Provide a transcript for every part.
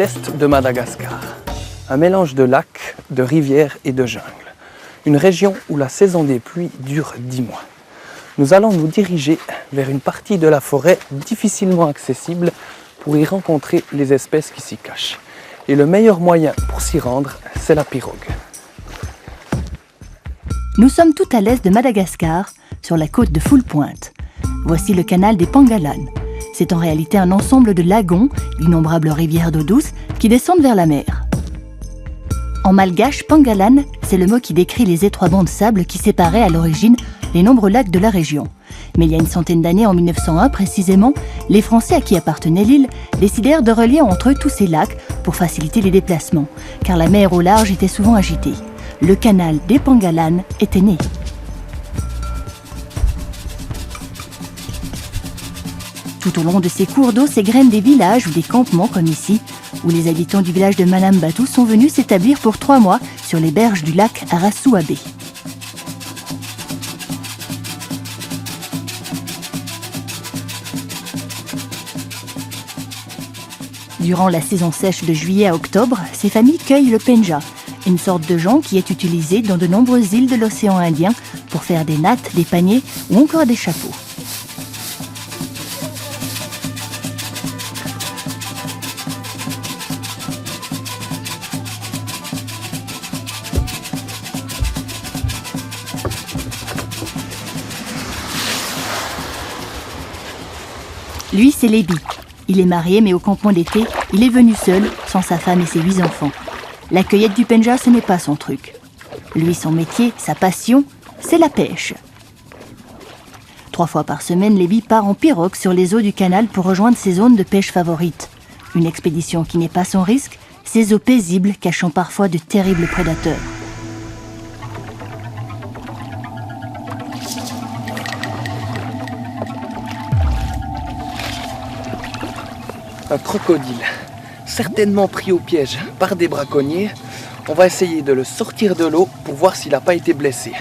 l'est de Madagascar. Un mélange de lacs, de rivières et de jungle. Une région où la saison des pluies dure 10 mois. Nous allons nous diriger vers une partie de la forêt difficilement accessible pour y rencontrer les espèces qui s'y cachent. Et le meilleur moyen pour s'y rendre, c'est la pirogue. Nous sommes tout à l'est de Madagascar, sur la côte de Full-Pointe. Voici le canal des Pangalan. C'est en réalité un ensemble de lagons, d'innombrables rivières d'eau douce, qui descendent vers la mer. En malgache, Pangalan, c'est le mot qui décrit les étroits bancs de sable qui séparaient à l'origine les nombreux lacs de la région. Mais il y a une centaine d'années, en 1901 précisément, les Français à qui appartenait l'île décidèrent de relier entre eux tous ces lacs pour faciliter les déplacements, car la mer au large était souvent agitée. Le canal des Pangalan était né. Tout au long de ces cours d'eau s'égrènent des villages ou des campements comme ici, où les habitants du village de Manambatu sont venus s'établir pour 3 mois sur les berges du lac Arasuabe. Durant la saison sèche de juillet à octobre, ces familles cueillent le penja, une sorte de jonc qui est utilisé dans de nombreuses îles de l'océan Indien pour faire des nattes, des paniers ou encore des chapeaux. Lui, c'est Lébi. Il est marié, mais au campement d'été, il est venu seul, sans sa femme et ses 8 enfants. La cueillette du penja, ce n'est pas son truc. Lui, son métier, sa passion, c'est la pêche. 3 fois par semaine, Lébi part en pirogue sur les eaux du canal pour rejoindre ses zones de pêche favorites. Une expédition qui n'est pas sans risque, ces eaux paisibles cachant parfois de terribles prédateurs. Un crocodile, certainement pris au piège par des braconniers. On va essayer de le sortir de l'eau pour voir s'il n'a pas été blessé.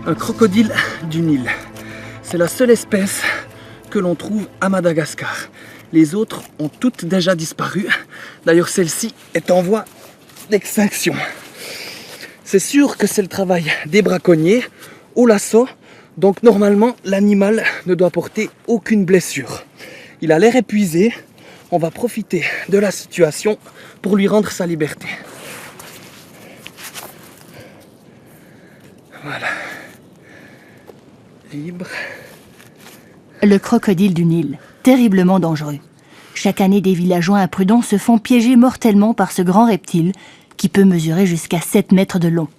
Un crocodile du Nil. C'est la seule espèce que l'on trouve à Madagascar. Les autres ont toutes déjà disparu. D'ailleurs, celle-ci est en voie d'extinction. C'est sûr que c'est le travail des braconniers au lasso. Donc normalement, l'animal ne doit porter aucune blessure. Il a l'air épuisé. On va profiter de la situation pour lui rendre sa liberté. Voilà. Libre. Le crocodile du Nil, terriblement dangereux. Chaque année, des villageois imprudents se font piéger mortellement par ce grand reptile qui peut mesurer jusqu'à 7 mètres de long.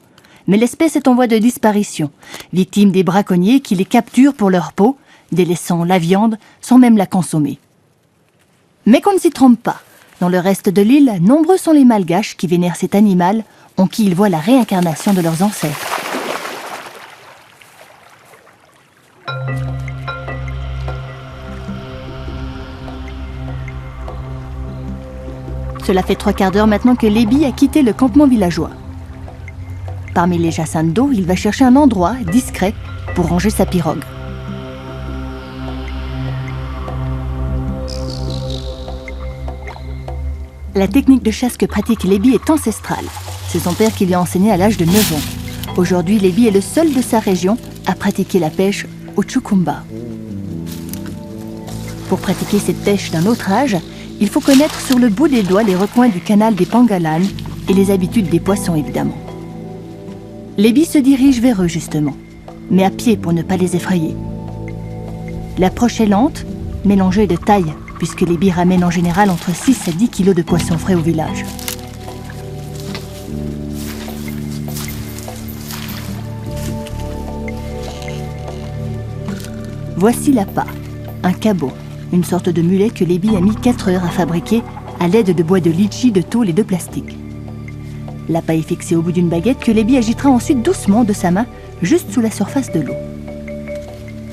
Mais l'espèce est en voie de disparition, victime des braconniers qui les capturent pour leur peau, délaissant la viande sans même la consommer. Mais qu'on ne s'y trompe pas. Dans le reste de l'île, nombreux sont les malgaches qui vénèrent cet animal, en qui ils voient la réincarnation de leurs ancêtres. Cela fait 3/4 d'heure maintenant que Lébi a quitté le campement villageois. Parmi les jassins d'eau, il va chercher un endroit discret pour ranger sa pirogue. La technique de chasse que pratique Lébi est ancestrale. C'est son père qui lui a enseigné à l'âge de 9 ans. Aujourd'hui, Lébi est le seul de sa région à pratiquer la pêche au tchoukoumba. Pour pratiquer cette pêche d'un autre âge, il faut connaître sur le bout des doigts les recoins du canal des Pangalan et les habitudes des poissons, évidemment. Lébi se dirige vers eux, justement, mais à pied pour ne pas les effrayer. L'approche est lente, mais l'enjeu est de taille, puisque Lébi ramène en général entre 6 à 10 kilos de poissons frais au village. Voici l'appât, un cabot, une sorte de mulet que Lébi a mis 4 heures à fabriquer à l'aide de bois de litchi, de tôle et de plastique. L'appât est fixé au bout d'une baguette que Lébi agitera ensuite doucement de sa main, juste sous la surface de l'eau.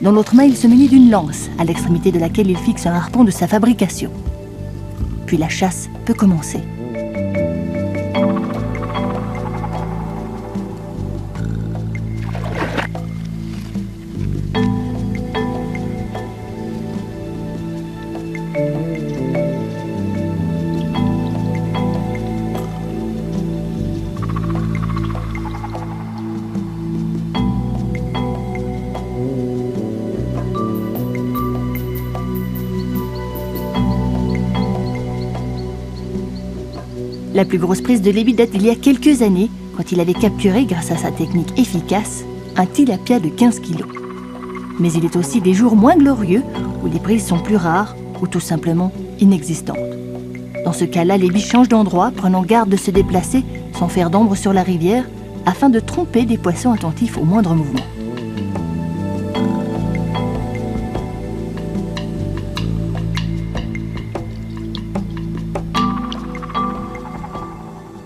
Dans l'autre main, il se munit d'une lance, à l'extrémité de laquelle il fixe un harpon de sa fabrication. Puis la chasse peut commencer. La plus grosse prise de Lébi date d'il y a quelques années, quand il avait capturé, grâce à sa technique efficace, un tilapia de 15 kilos. Mais il est aussi des jours moins glorieux, où les prises sont plus rares, ou tout simplement inexistantes. Dans ce cas-là, Lébi change d'endroit, prenant garde de se déplacer, sans faire d'ombre sur la rivière, afin de tromper des poissons attentifs au moindre mouvement.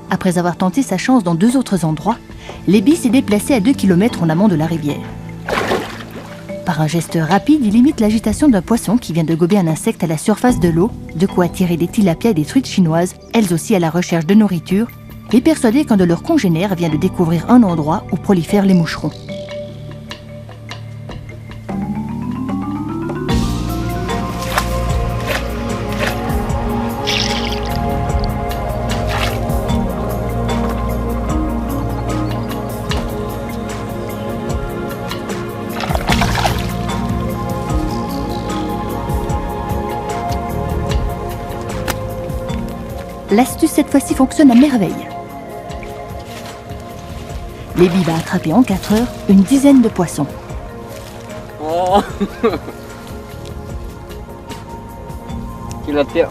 Après avoir tenté sa chance dans 2 autres endroits, Lébi s'est déplacé à 2 km en amont de la rivière. Par un geste rapide, il imite l'agitation d'un poisson qui vient de gober un insecte à la surface de l'eau, de quoi attirer des tilapias et des truites chinoises, elles aussi à la recherche de nourriture, et persuadées qu'un de leurs congénères vient de découvrir un endroit où prolifèrent les moucherons. L'astuce cette fois-ci fonctionne à merveille. Lébi va attraper en 4 heures une dizaine de poissons. Oh. Tilapia.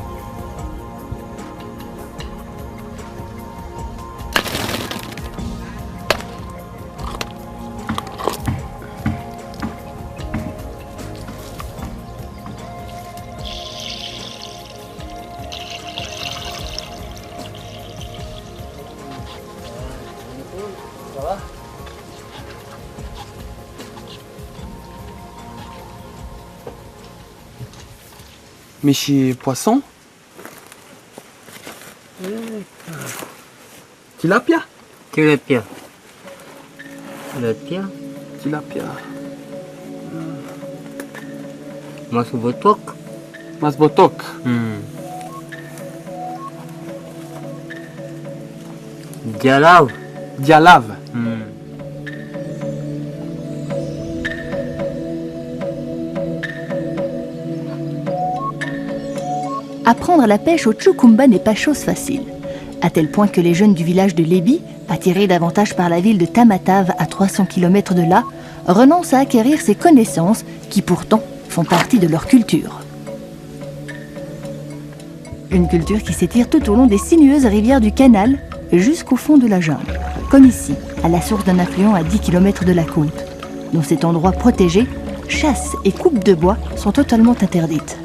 Ça va? Michi poisson? Tilapia? Tilapia. Tilapia. Tilapia. Masuk botok. Mas botok. Jalaw. Dialav. Apprendre à la pêche au Tchoukoumba n'est pas chose facile, à tel point que les jeunes du village de Lébi, attirés davantage par la ville de Tamatave à 300 km de là, renoncent à acquérir ces connaissances qui pourtant font partie de leur culture. Une culture qui s'étire tout au long des sinueuses rivières du canal jusqu'au fond de la jungle, comme ici, à la source d'un affluent à 10 km de la côte. Dans cet endroit protégé, chasse et coupe de bois sont totalement interdites.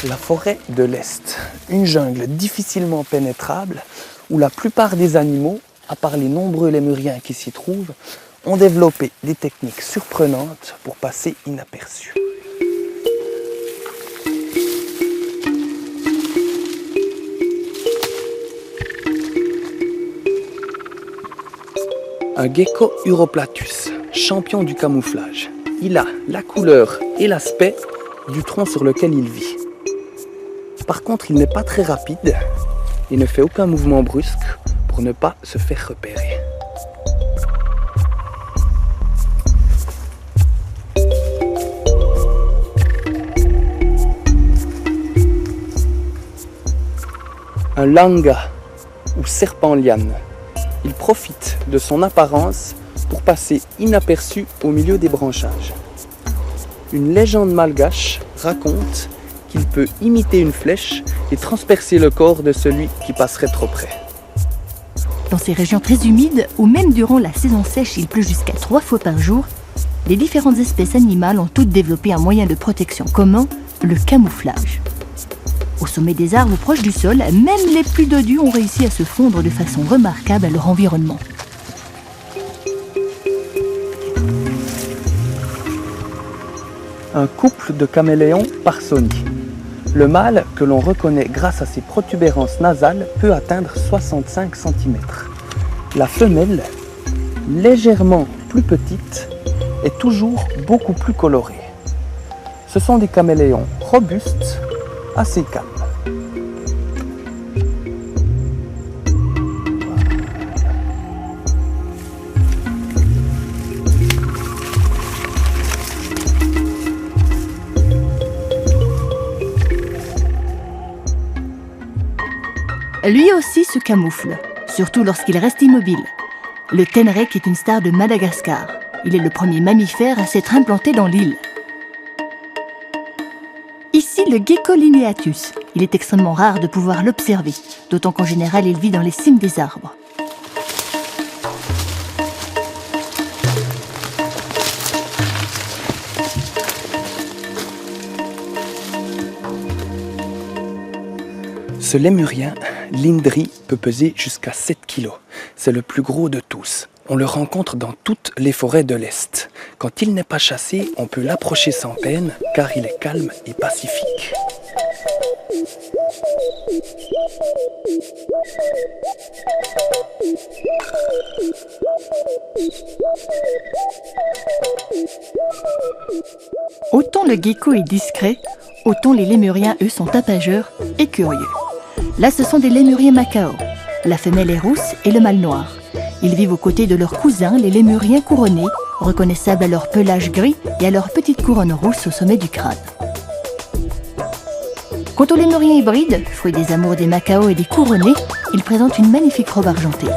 La forêt de l'Est, une jungle difficilement pénétrable où la plupart des animaux, à part les nombreux lémuriens qui s'y trouvent, ont développé des techniques surprenantes pour passer inaperçus. Un gecko Uroplatus, champion du camouflage. Il a la couleur et l'aspect du tronc sur lequel il vit. Par contre, il n'est pas très rapide et ne fait aucun mouvement brusque pour ne pas se faire repérer. Un langa ou serpent-liane. Il profite de son apparence pour passer inaperçu au milieu des branchages. Une légende malgache raconte qu'il peut imiter une flèche et transpercer le corps de celui qui passerait trop près. Dans ces régions très humides, où même durant la saison sèche il pleut jusqu'à 3 fois par jour, les différentes espèces animales ont toutes développé un moyen de protection commun, le camouflage. Au sommet des arbres proches du sol, même les plus dodus ont réussi à se fondre de façon remarquable à leur environnement. Un couple de caméléons Parsoni. Le mâle, que l'on reconnaît grâce à ses protubérances nasales, peut atteindre 65 cm. La femelle, légèrement plus petite, est toujours beaucoup plus colorée. Ce sont des caméléons robustes, assez calmes. Lui aussi se camoufle, surtout lorsqu'il reste immobile. Le ténrec est une star de Madagascar. Il est le premier mammifère à s'être implanté dans l'île. Ici, le gecko lineatus. Il est extrêmement rare de pouvoir l'observer, d'autant qu'en général, il vit dans les cimes des arbres. Ce lémurien, l'Indri, peut peser jusqu'à 7 kg. C'est le plus gros de tous. On le rencontre dans toutes les forêts de l'Est. Quand il n'est pas chassé, on peut l'approcher sans peine, car il est calme et pacifique. Autant le gecko est discret, autant les lémuriens, eux, sont tapageurs et curieux. Là, ce sont des lémuriens macao. La femelle est rousse et le mâle noir. Ils vivent aux côtés de leurs cousins, les lémuriens couronnés, reconnaissables à leur pelage gris et à leur petite couronne rousse au sommet du crâne. Quant aux lémuriens hybrides, fruits des amours des macao et des couronnés, ils présentent une magnifique robe argentée.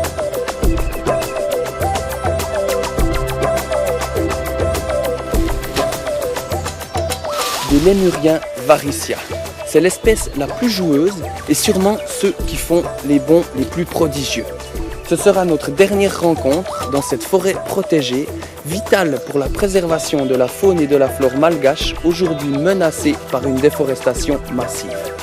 Des lémuriens varicia. C'est l'espèce la plus joueuse et sûrement ceux qui font les bonds les plus prodigieux. Ce sera notre dernière rencontre dans cette forêt protégée, vitale pour la préservation de la faune et de la flore malgache, aujourd'hui menacée par une déforestation massive.